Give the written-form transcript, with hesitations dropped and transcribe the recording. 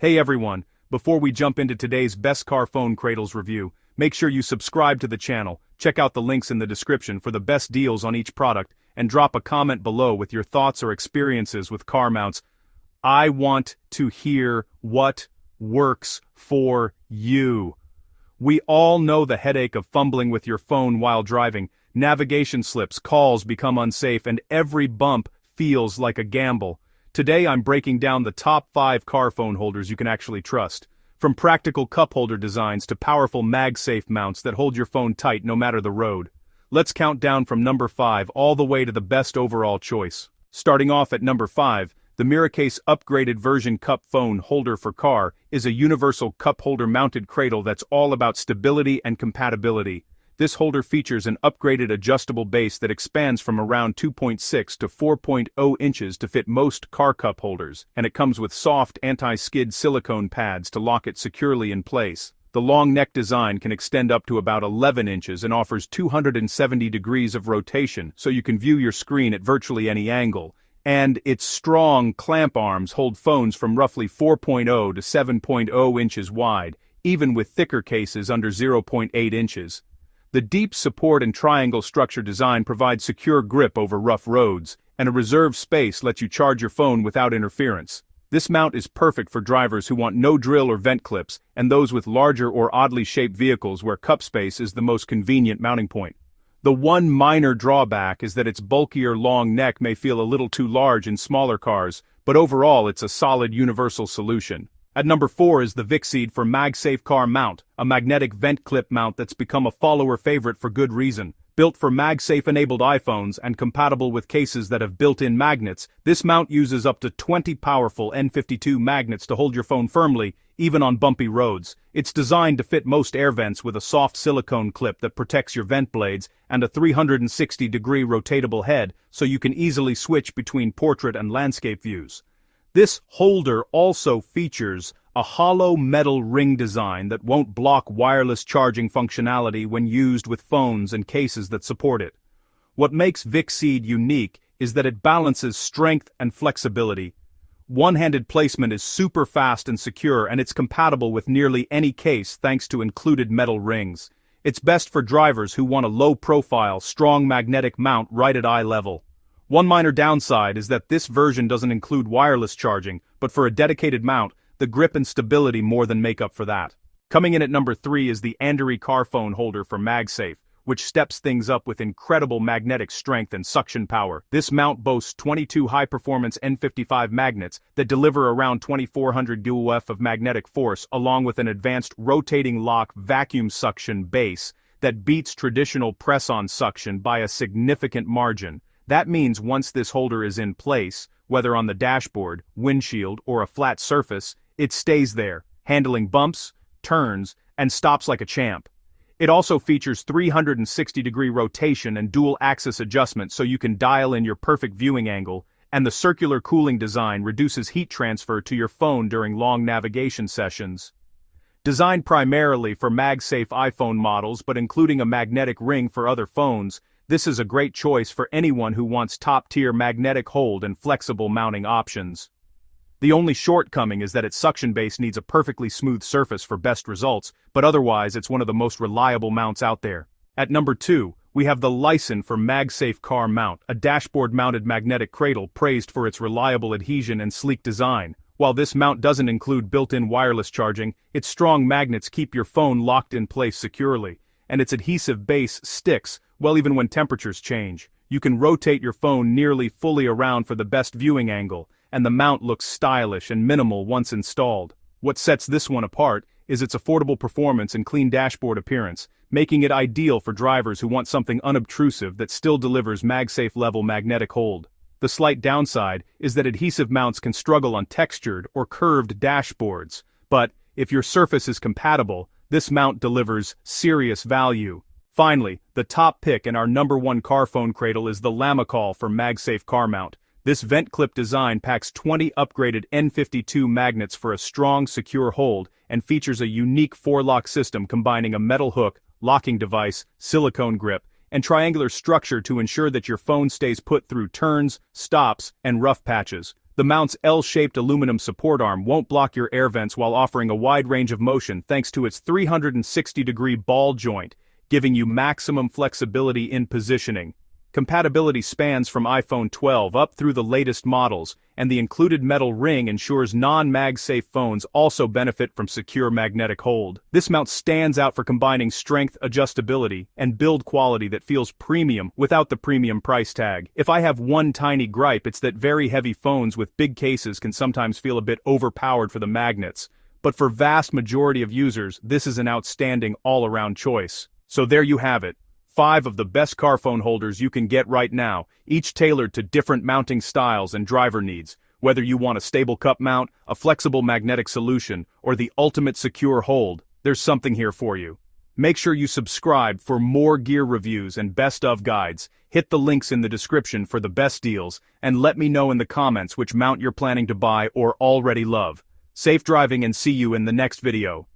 Hey everyone, before we jump into today's best car phone cradles review, make sure you subscribe to the channel, check out the links in the description for the best deals on each product, and drop a comment below with your thoughts or experiences with car mounts. I want to hear what works for you. We all know the headache of fumbling with your phone while driving. Navigation slips, calls become unsafe, and every bump feels like a gamble. Today I'm breaking down the top 5 car phone holders you can actually trust. From practical cup holder designs to powerful MagSafe mounts that hold your phone tight no matter the road. Let's count down from number 5 all the way to the best overall choice. Starting off at number 5, the Miracase upgraded version cup phone holder for car is a universal cup holder mounted cradle that's all about stability and compatibility. This holder features an upgraded adjustable base that expands from around 2.6 to 4.0 inches to fit most car cup holders, and it comes with soft anti-skid silicone pads to lock it securely in place. The long neck design can extend up to about 11 inches and offers 270 degrees of rotation so you can view your screen at virtually any angle, and its strong clamp arms hold phones from roughly 4.0 to 7.0 inches wide, even with thicker cases under 0.8 inches. The deep support and triangle structure design provides secure grip over rough roads, and a reserved space lets you charge your phone without interference. This mount is perfect for drivers who want no drill or vent clips, and those with larger or oddly shaped vehicles where cup space is the most convenient mounting point. The one minor drawback is that its bulkier long neck may feel a little too large in smaller cars, but overall it's a solid universal solution. At number 4 is the Vixseed for MagSafe Car Mount, a magnetic vent clip mount that's become a follower favorite for good reason. Built for MagSafe-enabled iPhones and compatible with cases that have built-in magnets, this mount uses up to 20 powerful N52 magnets to hold your phone firmly, even on bumpy roads. It's designed to fit most air vents with a soft silicone clip that protects your vent blades and a 360-degree rotatable head so you can easily switch between portrait and landscape views. This holder also features a hollow metal ring design that won't block wireless charging functionality when used with phones and cases that support it. What makes Vixseed unique is that it balances strength and flexibility. One-handed placement is super fast and secure, and it's compatible with nearly any case thanks to included metal rings. It's best for drivers who want a low-profile, strong magnetic mount right at eye level. One minor downside is that this version doesn't include wireless charging, but for a dedicated mount, the grip and stability more than make up for that. Coming in at number 3 is the Andouille car phone holder for MagSafe, which steps things up with incredible magnetic strength and suction power. This mount boasts 22 high-performance N55 magnets that deliver around 2400 UF of magnetic force, along with an advanced rotating lock vacuum suction base that beats traditional press-on suction by a significant margin. That means once this holder is in place, whether on the dashboard, windshield, or a flat surface, it stays there, handling bumps, turns, and stops like a champ. It also features 360-degree rotation and dual-axis adjustment so you can dial in your perfect viewing angle, and the circular cooling design reduces heat transfer to your phone during long navigation sessions. Designed primarily for MagSafe iPhone models but including a magnetic ring for other phones, this is a great choice for anyone who wants top-tier magnetic hold and flexible mounting options. The only shortcoming is that its suction base needs a perfectly smooth surface for best results, but otherwise it's one of the most reliable mounts out there. At number 2, we have the Lyson for MagSafe Car Mount, a dashboard-mounted magnetic cradle praised for its reliable adhesion and sleek design. While this mount doesn't include built-in wireless charging, its strong magnets keep your phone locked in place securely, and its adhesive base sticks well even when temperatures change. You can rotate your phone nearly fully around for the best viewing angle, and the mount looks stylish and minimal once installed. What sets this one apart is its affordable performance and clean dashboard appearance, making it ideal for drivers who want something unobtrusive that still delivers MagSafe-level magnetic hold. The slight downside is that adhesive mounts can struggle on textured or curved dashboards, but if your surface is compatible, this mount delivers serious value. Finally, the top pick in our number 1 car phone cradle is the Lamicall for MagSafe Car Mount. This vent clip design packs 20 upgraded N52 magnets for a strong, secure hold and features a unique 4-lock system combining a metal hook, locking device, silicone grip, and triangular structure to ensure that your phone stays put through turns, stops, and rough patches. The mount's L-shaped aluminum support arm won't block your air vents while offering a wide range of motion thanks to its 360-degree ball joint, giving you maximum flexibility in positioning. Compatibility spans from iPhone 12 up through the latest models, and the included metal ring ensures non-MagSafe phones also benefit from secure magnetic hold. This mount stands out for combining strength, adjustability, and build quality that feels premium without the premium price tag. If I have one tiny gripe, it's that very heavy phones with big cases can sometimes feel a bit overpowered for the magnets, but for vast majority of users, this is an outstanding all-around choice. So there you have it. 5 of the best car phone holders you can get right now, each tailored to different mounting styles and driver needs. Whether you want a stable cup mount, a flexible magnetic solution, or the ultimate secure hold, there's something here for you. Make sure you subscribe for more gear reviews and best of guides. Hit the links in the description for the best deals, and let me know in the comments which mount you're planning to buy or already love. Safe driving and see you in the next video.